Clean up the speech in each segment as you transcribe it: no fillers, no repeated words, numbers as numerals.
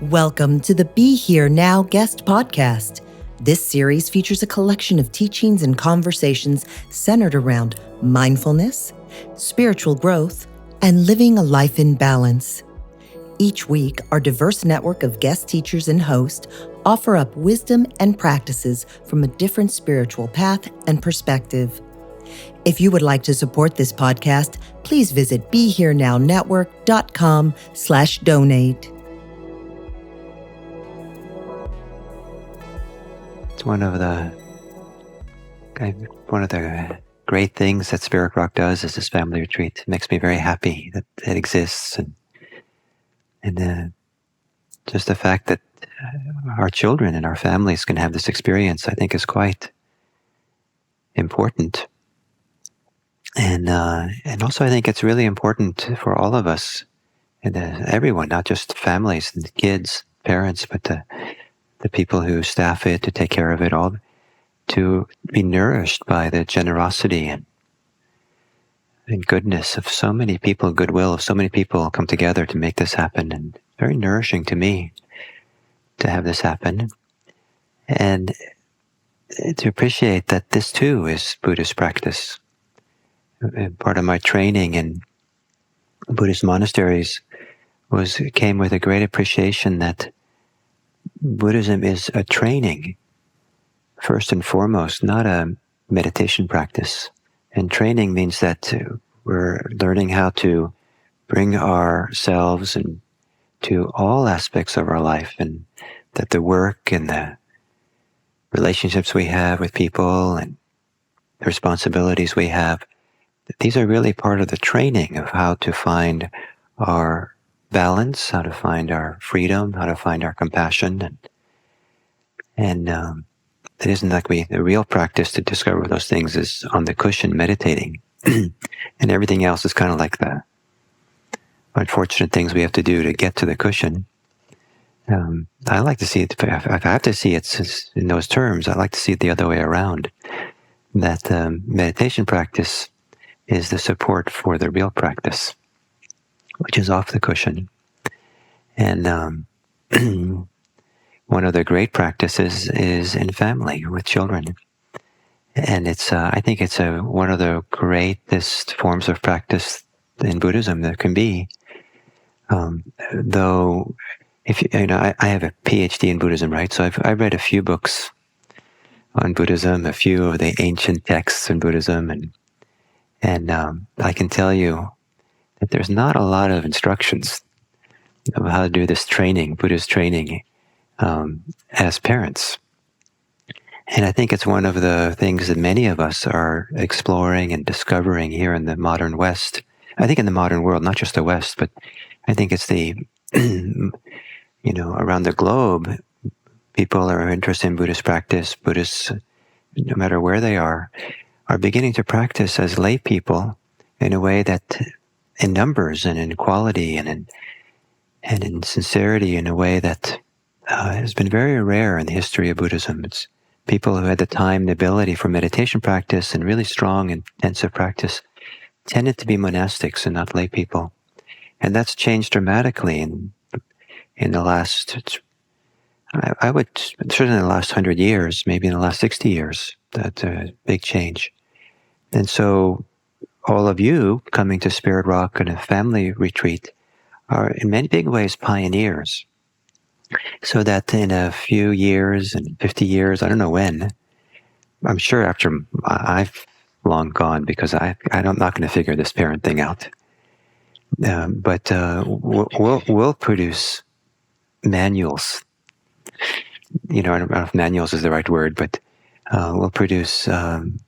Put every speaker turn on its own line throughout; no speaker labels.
Welcome to the Be Here Now Guest Podcast. This series features a collection of teachings and conversations centered around mindfulness, spiritual growth, and living a life in balance. Each week, our diverse network of guest teachers and hosts offer up wisdom and practices from a different spiritual path and perspective. If you would like to support this podcast, please visit BeHereNowNetwork.com/donate.
It's one of the great things that Spirit Rock does is this family retreat. It makes me very happy that it exists, and just the fact that our children and our families can have this experience, I think, is quite important. And also, I think it's really important for all of us and everyone, not just families and kids, parents, but the people who staff it, to take care of it all, to be nourished by the generosity and goodness of so many people, goodwill of so many people come together to make this happen. And very nourishing to me to have this happen. And to appreciate that this too is Buddhist practice. Part of my training in Buddhist monasteries came with a great appreciation that Buddhism is a training, first and foremost, not a meditation practice. And training means that we're learning how to bring ourselves to all aspects of our life, and that the work and the relationships we have with people and the responsibilities we have, these are really part of the training of how to find our balance, how to find our freedom, how to find our compassion. And it isn't like the real practice to discover those things is on the cushion meditating. And everything else is kind of like the unfortunate things we have to do to get to the cushion. I like to see it, if I have to see it in those terms, I like to see it the other way around. That meditation practice is the support for the real practice, which is off the cushion. And one of the great practices is in family with children. And I think it's one of the greatest forms of practice in Buddhism there can be. Though, if I have a PhD in Buddhism, right? So I've read a few books on Buddhism, a few of the ancient texts in Buddhism, and I can tell you that there's not a lot of instructions of how to do this training, Buddhist training, as parents. And I think it's one of the things that many of us are exploring and discovering here in the modern West. I think in the modern world, not just the West, but I think it's around the globe, people are interested in Buddhist practice. Buddhists, no matter where they are beginning to practice as lay people in a way that, in numbers and in quality and in sincerity, in a way that has been very rare in the history of Buddhism. It's people who had the time, the ability for meditation practice and really strong, intensive practice tended to be monastics and not lay people. And that's changed dramatically in the last, I would, certainly in the last 100 years, maybe in the last 60 years, that's a big change. And so all of you coming to Spirit Rock and a family retreat are in many big ways pioneers. So that in a few years, and 50 years, I don't know when, I'm sure after I've long gone, because I'm not going to figure this parent thing out. But we'll produce manuals. I don't know if manuals is the right word, but we'll produce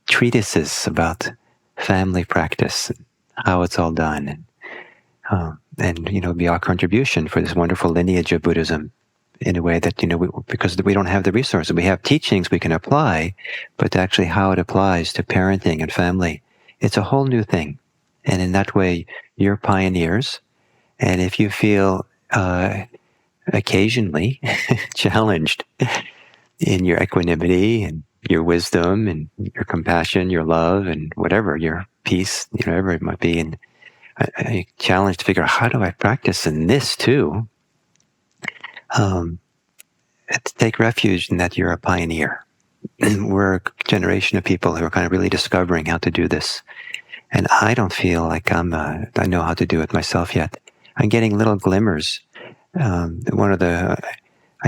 treatises about family practice, and how it's all done, and be our contribution for this wonderful lineage of Buddhism in a way that, because we don't have the resources. We have teachings we can apply, but actually how it applies to parenting and family, it's a whole new thing. And in that way, you're pioneers. And if you feel occasionally challenged in your equanimity and your wisdom and your compassion, your love, and whatever, your peace, whatever it might be, and a challenge to figure out, how do I practice in this too? take refuge in that you're a pioneer. We're a generation of people who are kind of really discovering how to do this. And I don't feel like I know how to do it myself yet. I'm getting little glimmers. I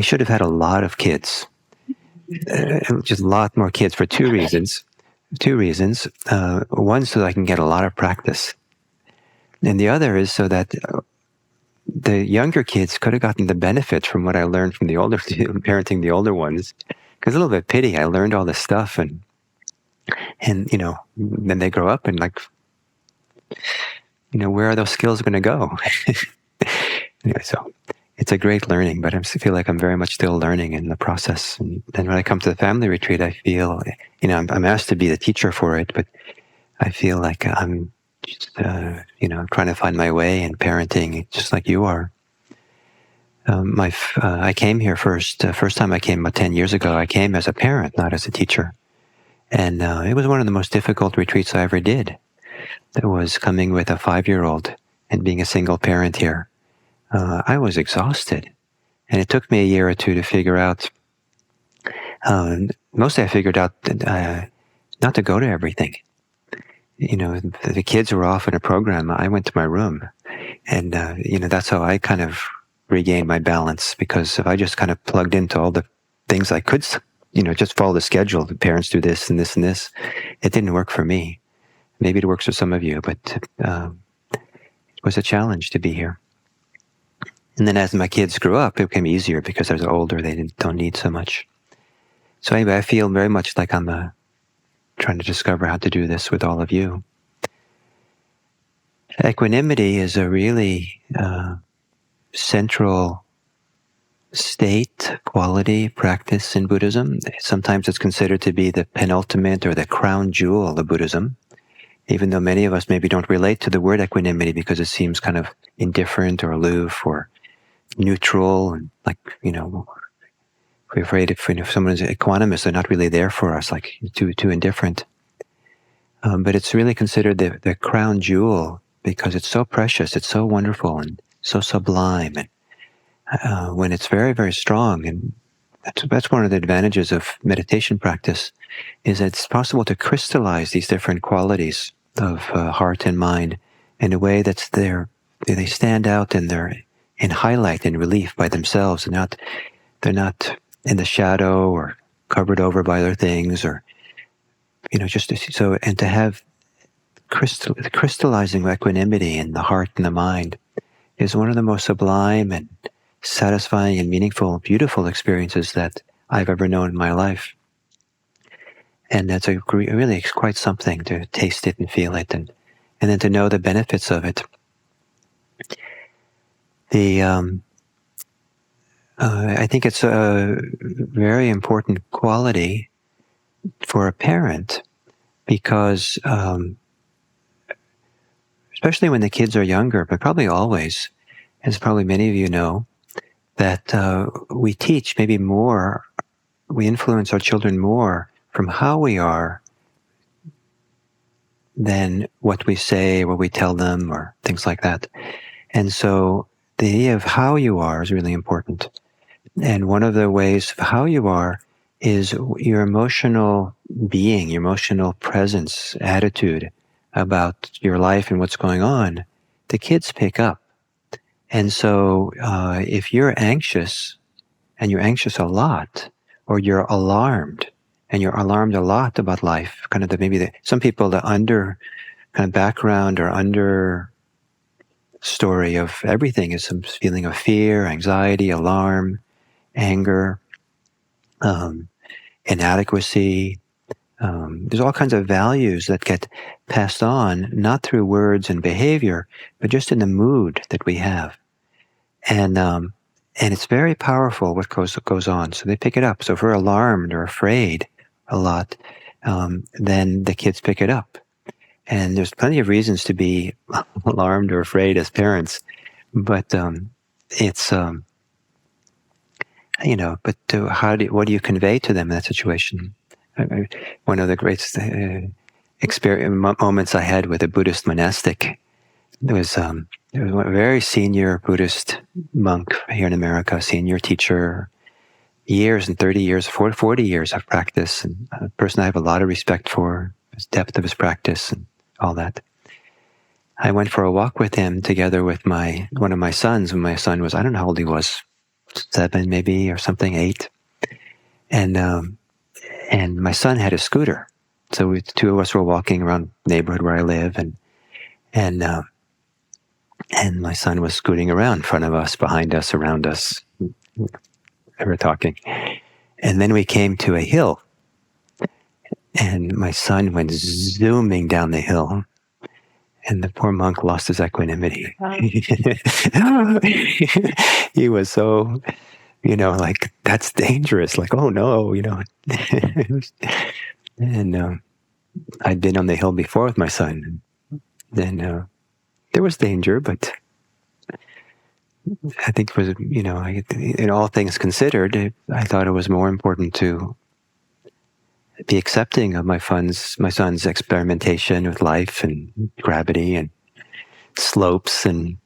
should have had a lot of kids, just a lot more kids for two reasons. One, so that I can get a lot of practice. And the other is so that the younger kids could have gotten the benefit from what I learned from the older, parenting the older ones. Because a little bit pity, I learned all this stuff and then they grow up and where are those skills going to go? Anyway, so it's a great learning, but I feel like I'm very much still learning in the process. And then when I come to the family retreat, I feel, I'm asked to be the teacher for it, but I feel like I'm just, trying to find my way in parenting, just like you are. I came here first time I came about 10 years ago, I came as a parent, not as a teacher. And it was one of the most difficult retreats I ever did. That was coming with a 5-year-old and being a single parent here. I was exhausted. And it took me a year or two to figure out, mostly I figured out not to go to everything. The kids were off in a program. I went to my room. And, that's how I kind of regained my balance, because if I just kind of plugged into all the things I could, just follow the schedule, the parents do this and this and this, it didn't work for me. Maybe it works for some of you, but it was a challenge to be here. And then as my kids grew up, it became easier because I was older. They don't need so much. So anyway, I feel very much like I'm trying to discover how to do this with all of you. Equanimity is a really central state, quality, practice in Buddhism. Sometimes it's considered to be the penultimate or the crown jewel of Buddhism, even though many of us maybe don't relate to the word equanimity because it seems kind of indifferent or aloof or neutral, and we're afraid if someone's equanimous, they're not really there for us, like too indifferent. But it's really considered the crown jewel because it's so precious, it's so wonderful and so sublime, and when it's very, very strong. And that's one of the advantages of meditation practice, is that it's possible to crystallize these different qualities of heart and mind in a way that's there. They stand out and they're in highlight and relief by themselves, and they're not in the shadow or covered over by other things, or so. And to have crystallizing equanimity in the heart and the mind is one of the most sublime and satisfying and meaningful, beautiful experiences that I've ever known in my life. And that's really quite something to taste it and feel it, and then to know the benefits of it. I think it's a very important quality for a parent because, especially when the kids are younger, but probably always, as probably many of you know, that we teach maybe more, we influence our children more from how we are than what we say, what we tell them, or things like that. And so the idea of how you are is really important. And one of the ways of how you are is your emotional being, your emotional presence, attitude about your life and what's going on. The kids pick up. And so if you're anxious, and you're anxious a lot, or you're alarmed, and you're alarmed a lot about life, kind of some people, the under kind of background or under story of everything is some feeling of fear, anxiety, alarm, anger, inadequacy. There's all kinds of values that get passed on, not through words and behavior, but just in the mood that we have. And it's very powerful what goes on. So they pick it up. So if we're alarmed or afraid a lot, then the kids pick it up. And there's plenty of reasons to be alarmed or afraid as parents, but it's what do you convey to them in that situation? One of the great moments I had with a Buddhist monastic there was a very senior Buddhist monk here in America, senior teacher, years and 30 years, 40 years of practice, and a person I have a lot of respect for, his depth of his practice and all that. I went for a walk with him together with one of my sons when my son was, I don't know how old he was, 7 maybe or something, 8. And my son had a scooter. So the two of us were walking around the neighborhood where I live, and my son was scooting around in front of us, behind us, around us. We were talking. And then we came to a hill, and my son went zooming down the hill, and the poor monk lost his equanimity. He was so, like, that's dangerous. Like, oh no, And I'd been on the hill before with my son. Then there was danger, but I think it was, in all things considered, I thought it was more important to be accepting of my son's experimentation with life and gravity and slopes, and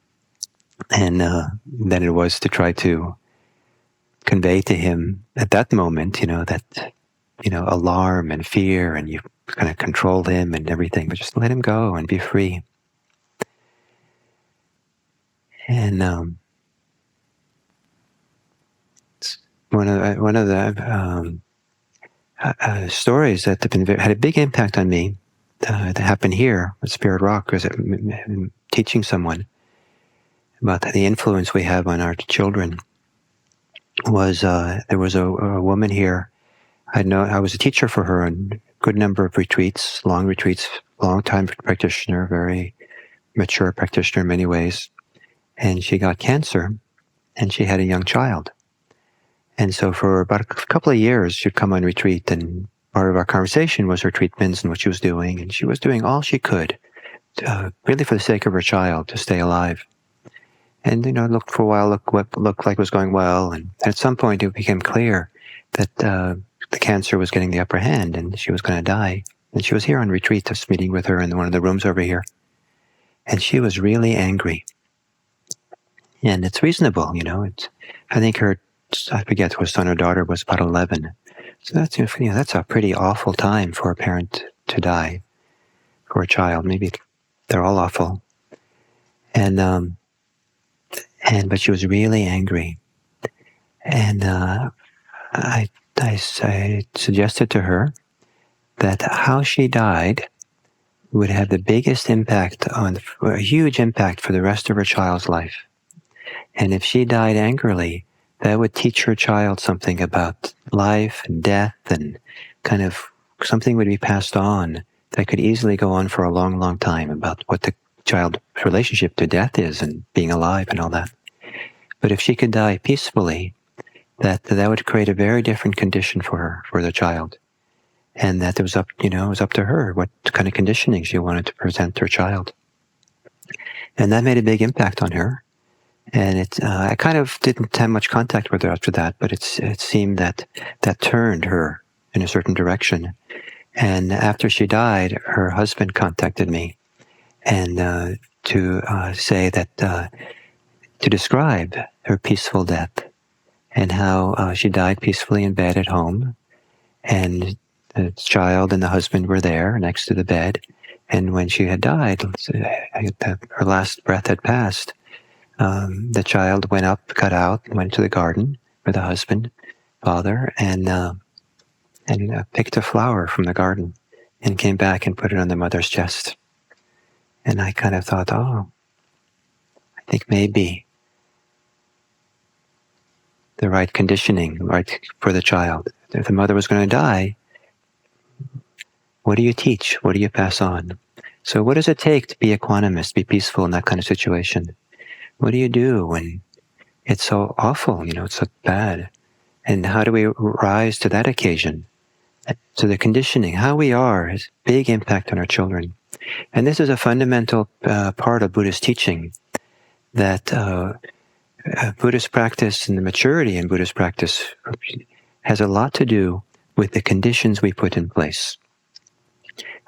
than it was to try to convey to him at that moment, that alarm and fear, and you kind of control him and everything, but just let him go and be free. And one of the stories that had a big impact on me that happened here at Spirit Rock was teaching someone about the influence we have on our children. Was there was a woman here. I was a teacher for her on a good number of retreats, long time practitioner, very mature practitioner in many ways. And she got cancer, and she had a young child. And so for about a couple of years, she'd come on retreat, and part of our conversation was her treatments and what she was doing. And she was doing all she could, really for the sake of her child, to stay alive. And, looked for a while, what looked like was going well. And at some point, it became clear that the cancer was getting the upper hand, and she was going to die. And she was here on retreat, just meeting with her in one of the rooms over here. And she was really angry. And it's reasonable, I think I forget her son or daughter was about 11. So that's a pretty awful time for a parent to die, for a child. Maybe they're all awful. But she was really angry. And I suggested to her that how she died would have the biggest impact a huge impact for the rest of her child's life. And if she died angrily, that would teach her child something about life and death, and kind of something would be passed on that could easily go on for a long, long time about what the child's relationship to death is and being alive and all that. But if she could die peacefully, that would create a very different condition for her, for the child. And that it was up to her what kind of conditioning she wanted to present to her child. And that made a big impact on her. And I kind of didn't have much contact with her after that, but it seemed that turned her in a certain direction. And after she died, her husband contacted me, and to say that to describe her peaceful death and how she died peacefully in bed at home, and the child and the husband were there next to the bed. And when she had died, her last breath had passed. The child went up, got out, and went to the garden with the husband, father, and picked a flower from the garden and came back and put it on the mother's chest. And I kind of thought, I think maybe the right conditioning, right, for the child. If the mother was going to die, what do you teach? What do you pass on? So what does it take to be equanimous, be peaceful in that kind of situation? What do you do when it's so awful, it's so bad? And how do we rise to that occasion? So the conditioning, how we are, has big impact on our children. And this is a fundamental part of Buddhist teaching, that Buddhist practice and the maturity in Buddhist practice has a lot to do with the conditions we put in place.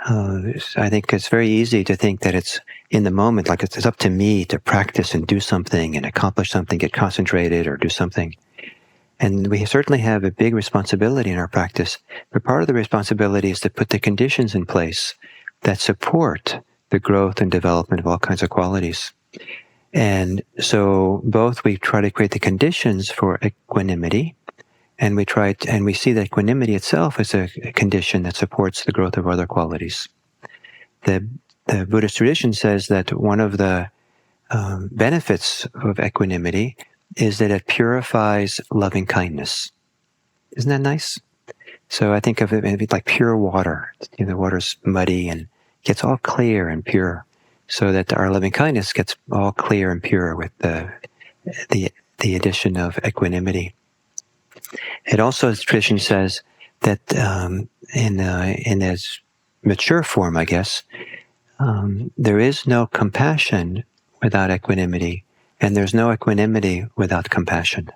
I think it's very easy to think that it's in the moment, like it's up to me to practice and do something and accomplish something, get concentrated or do something. And we certainly have a big responsibility in our practice, but part of the responsibility is to put the conditions in place that support the growth and development of all kinds of qualities. And so both we try to create the conditions for equanimity, and we see that equanimity itself is a condition that supports the growth of other qualities. The Buddhist tradition says that one of the benefits of equanimity is that it purifies loving kindness. Isn't that nice? So I think of it maybe like pure water. The water's muddy and gets all clear and pure, so that our loving kindness gets all clear and pure with the addition of equanimity. It also, the tradition says that in its mature form, I guess, there is no compassion without equanimity, and there's no equanimity without compassion.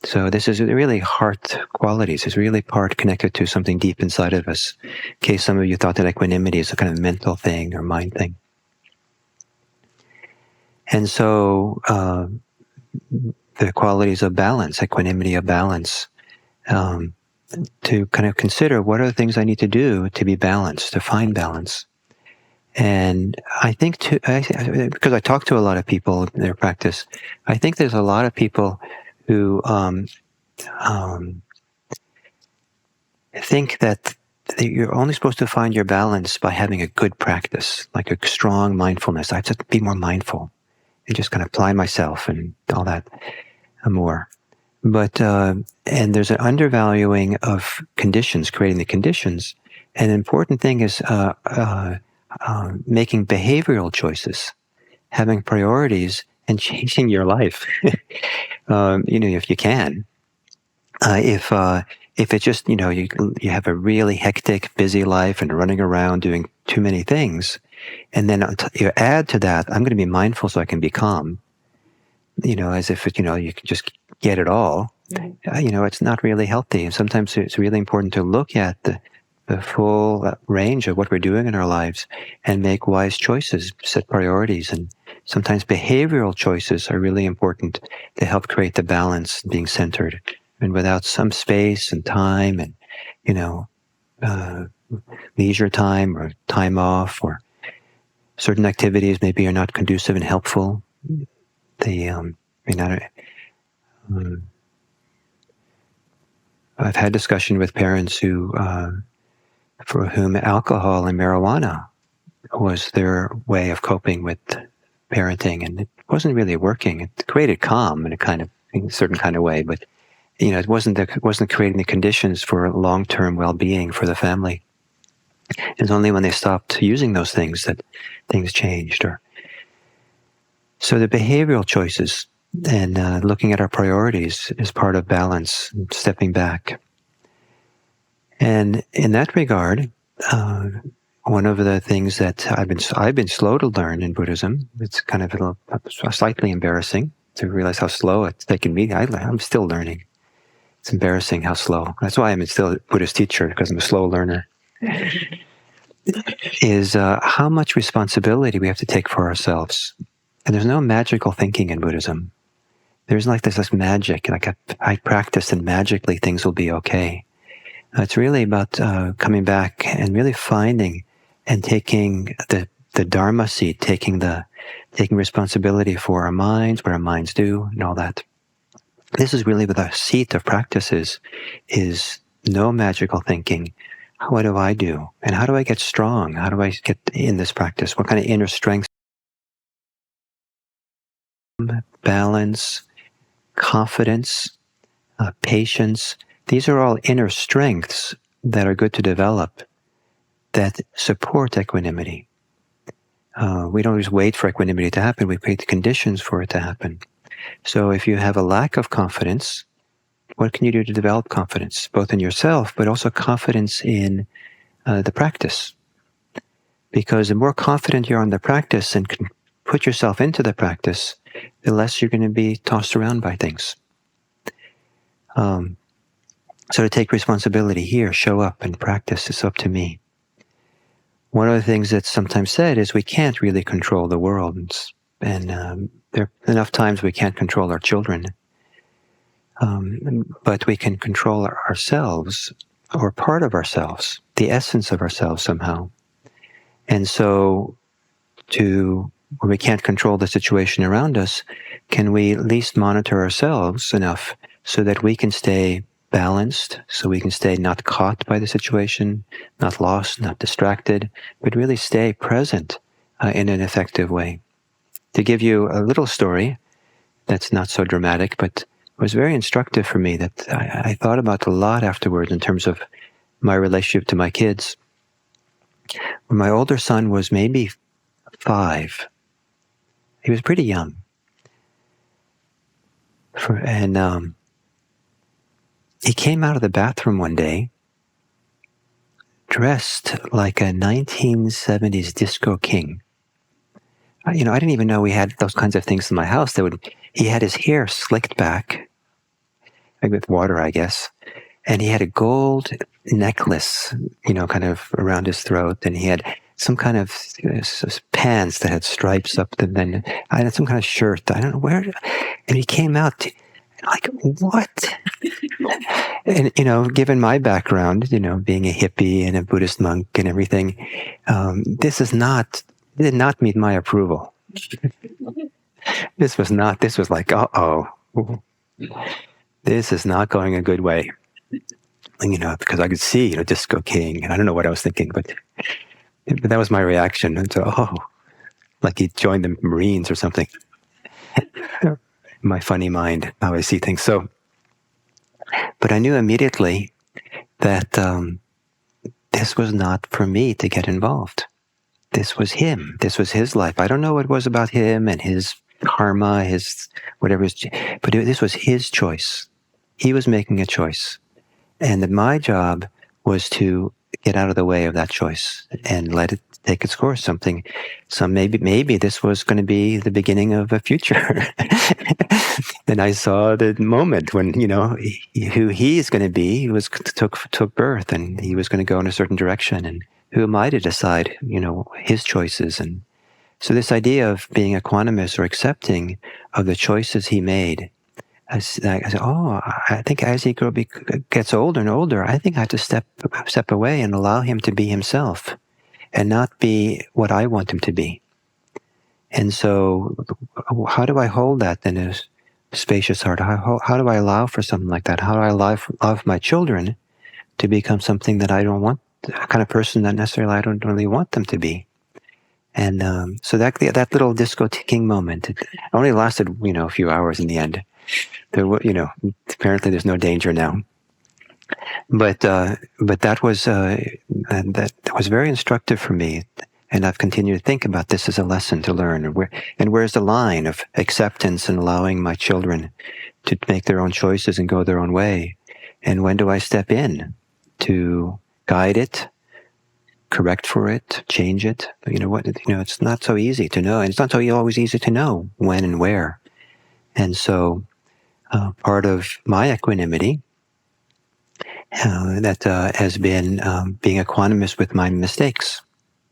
So this is really heart qualities. It's really part connected to something deep inside of us. In case some of you thought that equanimity is a kind of mental thing or mind thing. And so the qualities of balance, equanimity of balance, to kind of consider what are the things I need to do to be balanced, to find balance. And I think, because I talk to a lot of people in their practice, I think there's a lot of people who think that you're only supposed to find your balance by having a good practice, like a strong mindfulness. I have to be more mindful and just kind of apply myself and all that more. But and there's an undervaluing of conditions, creating the conditions. And an important thing is making behavioral choices, having priorities, and changing your life. If you can. If it's just you have a really hectic, busy life and running around doing too many things, and then you add to that, I'm going to be mindful so I can be calm. As if you can just get it all. It's not really healthy. And sometimes it's really important to look at the full range of what we're doing in our lives and make wise choices, set priorities. And sometimes behavioral choices are really important to help create the balance, being centered. And without some space and time and, leisure time or time off, or certain activities maybe are not conducive and helpful. I've had discussion with parents for whom alcohol and marijuana was their way of coping with parenting, and it wasn't really working. It created calm in a certain kind of way, but it wasn't creating the conditions for long-term well-being for the family. It's only when they stopped using those things that things changed. So the behavioral choices and looking at our priorities is part of balance, stepping back. And in that regard, one of the things that I've been slow to learn in Buddhism, it's kind of slightly embarrassing to realize how slow it's taken me. I'm still learning. It's embarrassing how slow. That's why I'm still a Buddhist teacher, because I'm a slow learner. Is how much responsibility we have to take for ourselves. And there's no magical thinking in Buddhism. There's this magic, like I practice and magically things will be okay. It's really about coming back and really finding and taking the Dharma seat, taking responsibility for our minds, what our minds do, and all that. This is really what the seat of practice is no magical thinking. What do I do? And how do I get strong? How do I get in this practice? What kind of inner strength? Balance, confidence, patience. These are all inner strengths that are good to develop that support equanimity. We don't just wait for equanimity to happen. We create the conditions for it to happen. So if you have a lack of confidence, what can you do to develop confidence, both in yourself, but also confidence in the practice? Because the more confident you are in the practice and can put yourself into the practice, the less you're going to be tossed around by things. So to take responsibility here, show up and practice, it's up to me. one of the things that's sometimes said is we can't really control the world, and there are enough times we can't control our children, but we can control ourselves, or part of ourselves, the essence of ourselves somehow. And so, where we can't control the situation around us, can we at least monitor ourselves enough so that we can stay balanced, so we can stay not caught by the situation, not lost, not distracted, but really stay present in an effective way. To give you a little story that's not so dramatic, but was very instructive for me, that I thought about a lot afterwards in terms of my relationship to my kids. When my older son was maybe 5, he was pretty young. He came out of the bathroom one day dressed like a 1970s disco king. I didn't even know we had those kinds of things in my house. He had his hair slicked back, like with water, I guess. And he had a gold necklace, kind of around his throat. And he had some kind of pants that had stripes up them. And I had some kind of shirt. I don't know where. And he came out like, what? And, given my background, being a hippie and a Buddhist monk and everything, this did not meet my approval. This was like, uh-oh. This is not going a good way. Because I could see, Disco King, and I don't know what I was thinking, but that was my reaction. And so, like he joined the Marines or something. My funny mind, how I see things. So, but I knew immediately that this was not for me to get involved. This was him. This was his life. I don't know what it was about him and his karma, his whatever, but this was his choice. He was making a choice. And that my job was to get out of the way of that choice and let it take its course. Maybe this was going to be the beginning of a future. And I saw the moment when, who he is going to be, took birth, and he was going to go in a certain direction. And who am I to decide, his choices? And so this idea of being equanimous or accepting of the choices he made, I said, I think as he gets older and older, I think I have to step away and allow him to be himself and not be what I want him to be. And so how do I hold that in a spacious heart? How do I allow for something like that? How do I allow my children to become something that I don't want, the kind of person that necessarily I don't really want them to be? And so that little disco king moment, it only lasted, a few hours in the end. There were, apparently there's no danger now. But that was very instructive for me, and I've continued to think about this as a lesson to learn. Where's the line of acceptance and allowing my children to make their own choices and go their own way, and when do I step in to guide it, correct for it, change it? It's not so easy to know, and it's not so always easy to know when and where. And so part of my equanimity that has been being equanimous with my mistakes,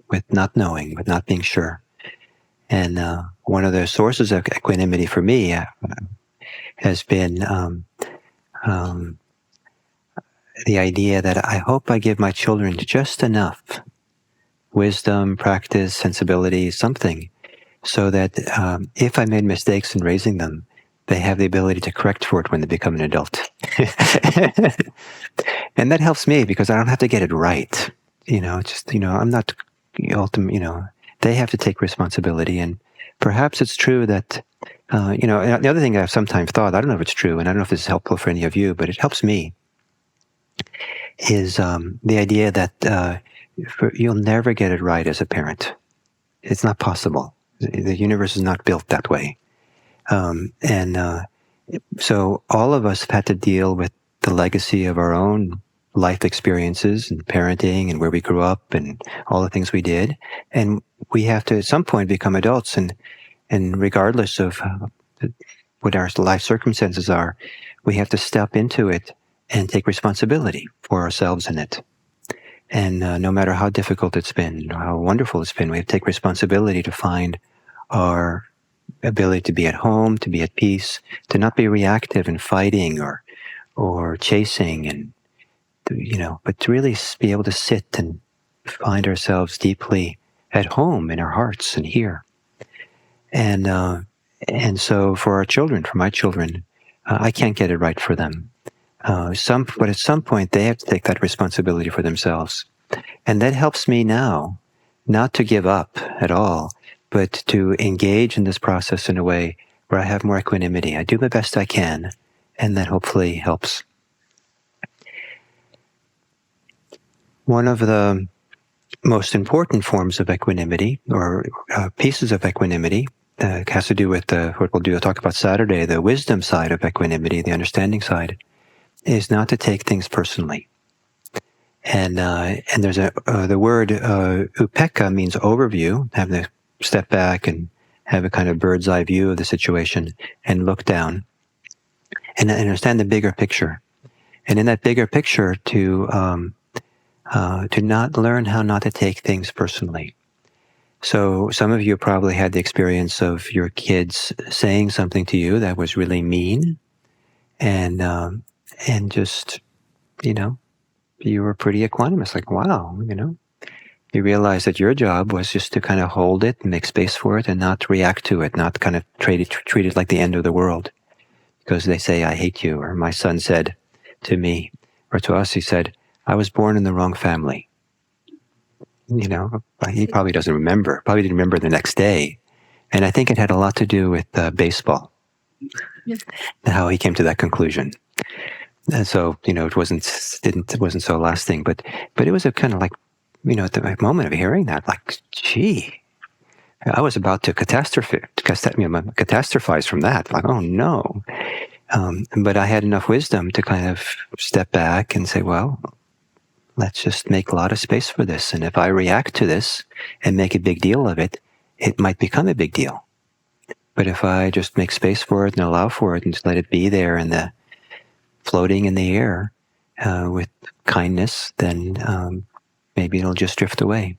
with not knowing, with not being sure. And one of the sources of equanimity for me has been the idea that I hope I give my children just enough wisdom, practice, sensibility, something, so that if I made mistakes in raising them, they have the ability to correct for it when they become an adult. And that helps me because I don't have to get it right. I'm not ultimate, they have to take responsibility. And perhaps it's true that, the other thing I've sometimes thought, I don't know if it's true, and I don't know if this is helpful for any of you, but it helps me, is the idea that you'll never get it right as a parent. It's not possible. The universe is not built that way. So all of us have had to deal with the legacy of our own life experiences and parenting and where we grew up and all the things we did. And we have to, at some point, become adults. And regardless of what our life circumstances are, we have to step into it and take responsibility for ourselves in it. And no matter how difficult it's been, how wonderful it's been, we have to take responsibility to find our ability to be at home, to be at peace, to not be reactive and fighting or chasing, and but to really be able to sit and find ourselves deeply at home in our hearts and here. And so for our children, for my children, I can't get it right for them. But at some point, they have to take that responsibility for themselves. And that helps me now, not to give up at all, but to engage in this process in a way where I have more equanimity. I do the best I can, and that hopefully helps. One of the most important forms of equanimity, or pieces of equanimity, has to do with what we'll talk about Saturday, the wisdom side of equanimity, the understanding side, is not to take things personally. And there's the word upekkha means overview, have to step back and have a kind of bird's eye view of the situation and look down and understand the bigger picture. And in that bigger picture, to not learn how not to take things personally. So some of you probably had the experience of your kids saying something to you that was really mean, and just, you were pretty equanimous, like, wow, you realized that your job was just to kind of hold it and make space for it and not react to it, not kind of treat it like the end of the world because they say, I hate you. Or my son said to me, or to us, he said, I was born in the wrong family. He probably doesn't remember, probably didn't remember the next day. And I think it had a lot to do with baseball, how he came to that conclusion. And so, it wasn't so lasting, but it was a kind of like, at the moment of hearing that, like, gee, I was about to catastrophize from that. Like, oh no. But I had enough wisdom to kind of step back and say, well, let's just make a lot of space for this. And if I react to this and make a big deal of it, it might become a big deal. But if I just make space for it and allow for it and just let it be there and floating in the air with kindness, then maybe it'll just drift away.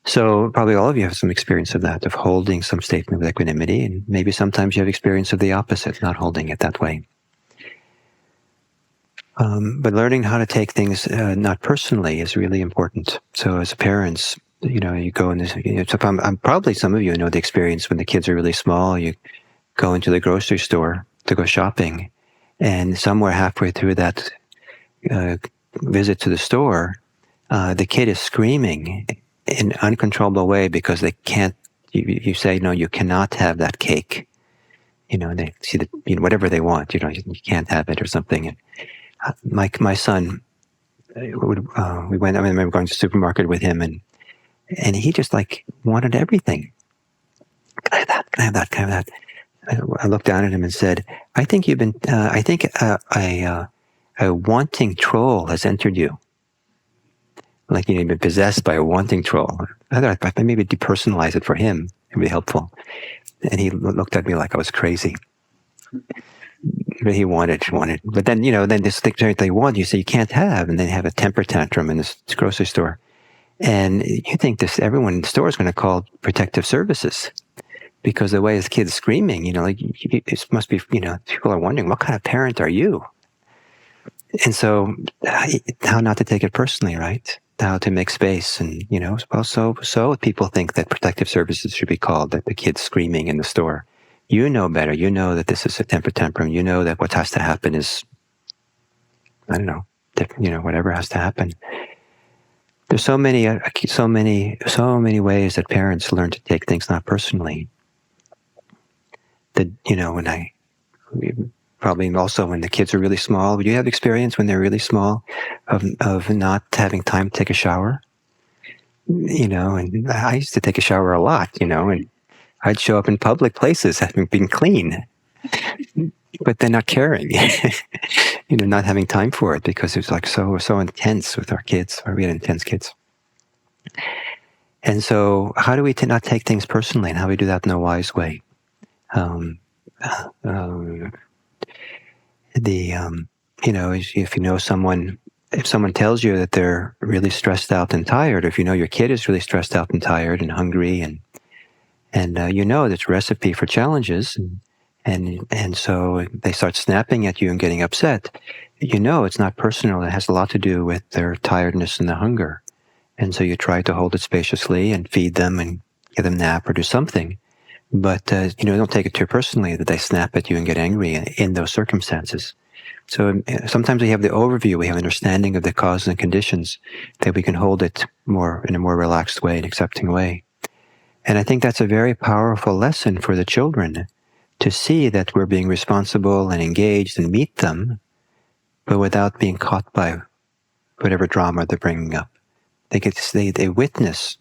So probably all of you have some experience of that, of holding some statement with equanimity, and maybe sometimes you have experience of the opposite, not holding it that way. But learning how to take things not personally is really important. So as parents, you go in this, I'm probably some of you know the experience when the kids are really small, you go into the grocery store to go shopping, and somewhere halfway through that visit to the store, the kid is screaming in an uncontrollable way because they can't, you say, no, you cannot have that cake. They see that, whatever they want, you can't have it or something. And my son, we went, I remember going to the supermarket with him, and he just like wanted everything. Can I have that? Can I have that? Can I have that? I looked down at him and said, I think a wanting troll has entered you. Like you've been possessed by a wanting troll. I thought if I maybe depersonalize it for him, it would be helpful. And he looked at me like I was crazy. But he wanted. But then, then this thing they want, you say you can't have, and then have a temper tantrum in this grocery store. And you think everyone in the store is going to call protective services. Because the way his kid's screaming, it must be, people are wondering, what kind of parent are you? And so, how not to take it personally, right? How to make space. And, so people think that protective services should be called, that the kid's screaming in the store. You know better. You know that this is a temper tantrum. You know that what has to happen is, I don't know, whatever has to happen. There's so many ways that parents learn to take things not personally. That, probably also when the kids are really small, do you have experience when they're really small of not having time to take a shower? And I used to take a shower a lot, and I'd show up in public places having been clean, but then not caring, not having time for it because it was like so intense with our kids, or we had intense kids. And so how do we not take things personally, and how do we do that in a wise way? If you know someone if someone tells you that they're really stressed out and tired, or if you know your kid is really stressed out and tired and hungry, and you know that's a recipe for challenges, and so they start snapping at you and getting upset, you know it's not personal. It has a lot to do with their tiredness and the hunger. And so you try to hold it spaciously and feed them and give them a nap or do something. But, don't take it too personally that they snap at you and get angry in those circumstances. So sometimes we have the overview, we have understanding of the causes and conditions, that we can hold it more in a more relaxed way, an accepting way. And I think that's a very powerful lesson for the children, to see that we're being responsible and engaged and meet them, but without being caught by whatever drama they're bringing up. They witness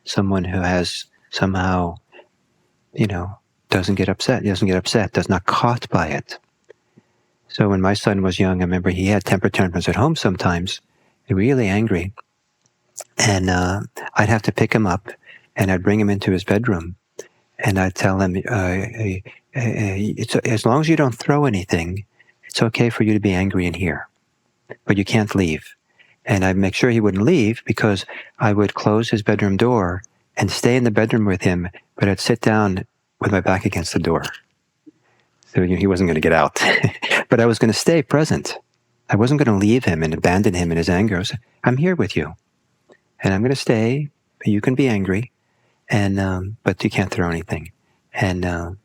someone who has somehow, doesn't get upset, does not caught by it. So when my son was young, I remember he had temper tantrums at home sometimes, really angry. And I'd have to pick him up, and I'd bring him into his bedroom, and I'd tell him, as long as you don't throw anything, it's okay for you to be angry in here, but you can't leave. And I'd make sure he wouldn't leave, because I would close his bedroom door and stay in the bedroom with him, but I'd sit down with my back against the door. So he wasn't going to get out. But I was going to stay present. I wasn't going to leave him and abandon him in his anger. I'm here with you, and I'm going to stay. You can be angry, but you can't throw anything. Because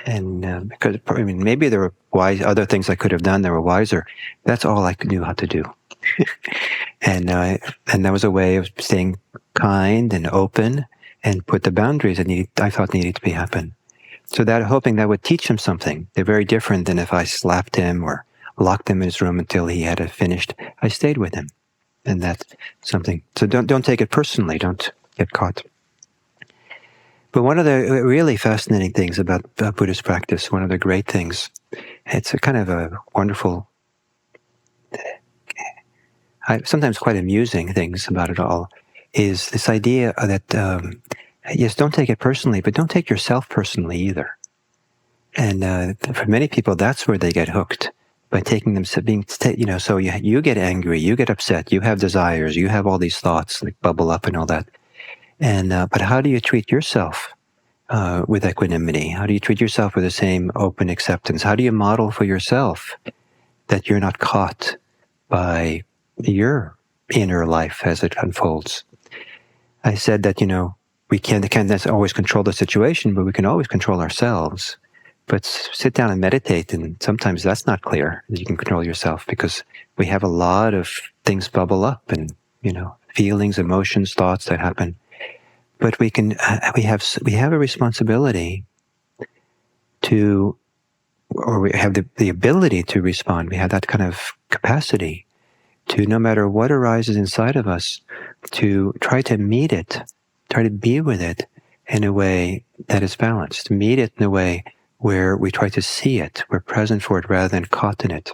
maybe there were other things I could have done that were wiser. That's all I knew how to do. And that was a way of staying kind and open and put the boundaries that I thought needed to be happen. So that, hoping that would teach him something. They're very different than if I slapped him or locked him in his room until he had it finished. I stayed with him, and that's something. So don't take it personally. Don't get caught. But one of the really fascinating things about Buddhist practice, one of the great things, it's a kind of a wonderful, sometimes quite amusing things about it all, is this idea that, yes, don't take it personally, but don't take yourself personally either. And for many people, that's where they get hooked, by taking them, so you get angry, you get upset, you have desires, you have all these thoughts like bubble up and all that. And but how do you treat yourself with equanimity? How do you treat yourself with the same open acceptance? How do you model for yourself that you're not caught by your inner life as it unfolds? I said that, we can't always control the situation, but we can always control ourselves. But sit down and meditate, and sometimes that's not clear that you can control yourself, because we have a lot of things bubble up, and feelings, emotions, thoughts that happen. But we have a responsibility to, or we have the ability to respond. We have that kind of capacity to, no matter what arises inside of us, to try to meet it, try to be with it in a way that is balanced, meet it in a way where we try to see it, we're present for it rather than caught in it.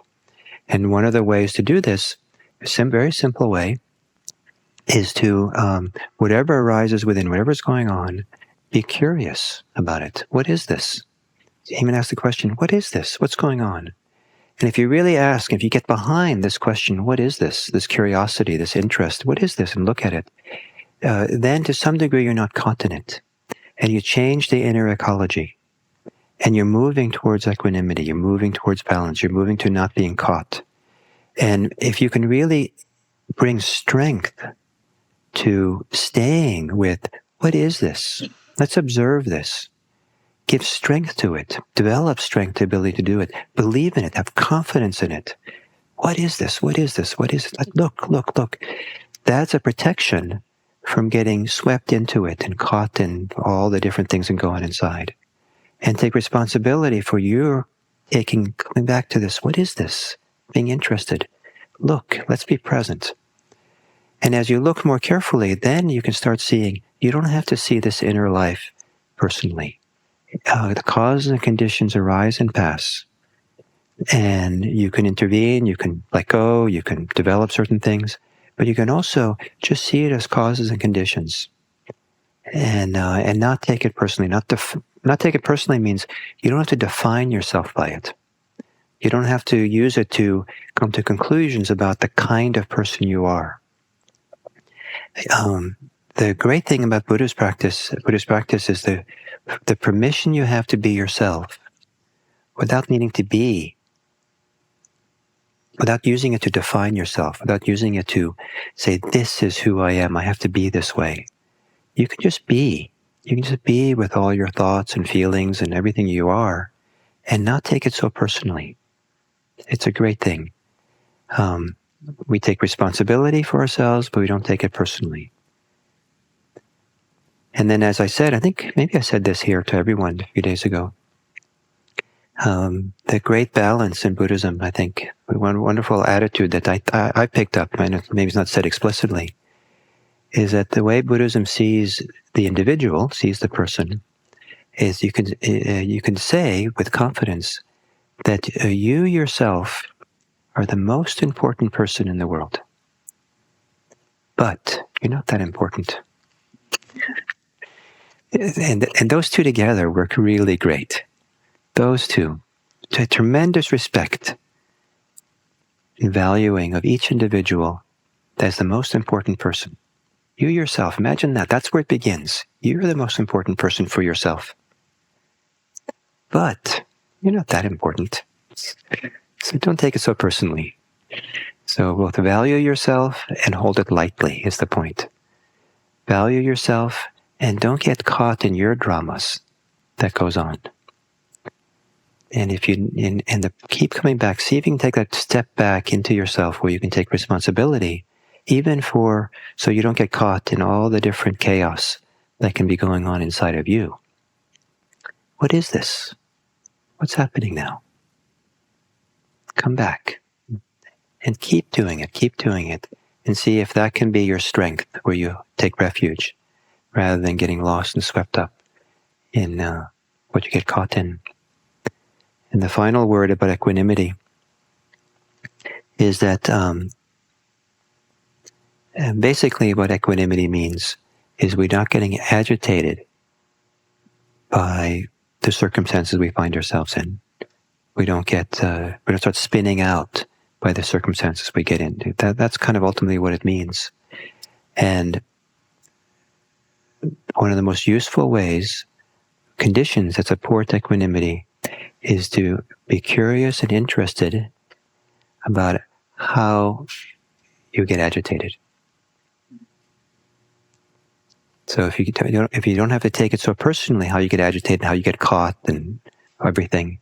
And one of the ways to do this, a very simple way, is to, whatever arises within, whatever's going on, be curious about it. What is this? Even ask the question, what is this? What's going on? And if you really ask, if you get behind this question, what is this? This curiosity, this interest, what is this? And look at it. Then to some degree you're not caught in it. And you change the inner ecology. And you're moving towards equanimity. You're moving towards balance. You're moving to not being caught. And if you can really bring strength to staying with, what is this? Let's observe this. Give strength to it. Develop strength, the ability to do it. Believe in it. Have confidence in it. What is this? What is this? What is it? Look. That's a protection from getting swept into it and caught in all the different things that go on inside. And take responsibility for your coming back to this. What is this? Being interested. Look, let's be present. And as you look more carefully, then you can start seeing, you don't have to see this inner life personally. The causes and conditions arise and pass. And you can intervene, you can let go, you can develop certain things, but you can also just see it as causes and conditions. And not take it personally. Not take it personally means you don't have to define yourself by it. You don't have to use it to come to conclusions about the kind of person you are. The great thing about Buddhist practice is the permission you have to be yourself without needing to be, without using it to define yourself, without using it to say, this is who I am, I have to be this way. You can just be. You can just be with all your thoughts and feelings and everything you are and not take it so personally. It's a great thing. We take responsibility for ourselves, but we don't take it personally. And then, as I said, I think maybe I said this here to everyone a few days ago, the great balance in Buddhism, I think, one wonderful attitude that I picked up, and maybe it's not said explicitly, is that the way Buddhism sees the individual, sees the person, is you can say with confidence that you yourself are the most important person in the world. But you're not that important. And those two together work really great. Those two, to tremendous respect and valuing of each individual as the most important person. You yourself, imagine that. That's where it begins. You're the most important person for yourself. But you're not that important. So don't take it so personally. So both value yourself and hold it lightly is the point. Value yourself and don't get caught in your dramas that goes on. And if you keep coming back, see if you can take that step back into yourself where you can take responsibility, even so you don't get caught in all the different chaos that can be going on inside of you. What is this? What's happening now? Come back and keep doing it, and see if that can be your strength where you take refuge rather than getting lost and swept up in what you get caught in. And the final word about equanimity is that basically what equanimity means is we're not getting agitated by the circumstances we find ourselves in. We don't start spinning out by the circumstances we get into. That's kind of ultimately what it means. And one of the most useful conditions that support equanimity is to be curious and interested about how you get agitated. So if you don't have to take it so personally, how you get agitated, how you get caught and everything,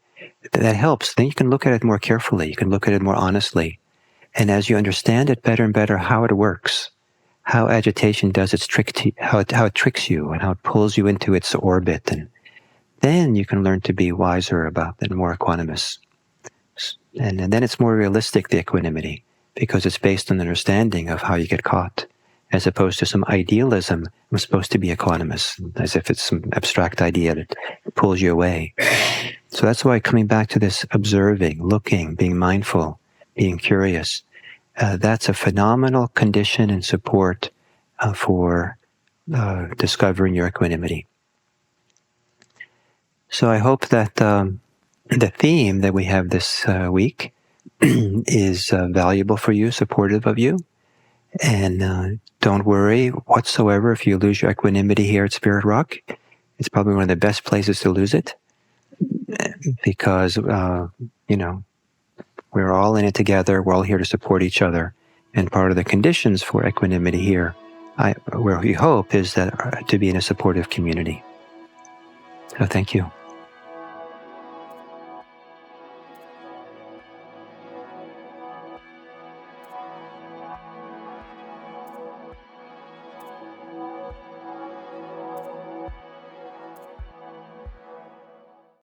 that helps. Then you can look at it more carefully. You can look at it more honestly. And as you understand it better and better, how it works, how agitation does its trick to how it tricks you and how it pulls you into its orbit, and then you can learn to be wiser about it and more equanimous. And then it's more realistic, the equanimity, because it's based on the understanding of how you get caught, as opposed to some idealism. I'm supposed to be equanimous, as if it's some abstract idea that pulls you away. So that's why coming back to this observing, looking, being mindful, being curious, that's a phenomenal condition and support for discovering your equanimity. So I hope that the theme that we have this week is valuable for you, supportive of you. And don't worry whatsoever if you lose your equanimity here at Spirit Rock. It's probably one of the best places to lose it because, we're all in it together. We're all here to support each other. And part of the conditions for equanimity here, where we hope, is that to be in a supportive community. So thank you.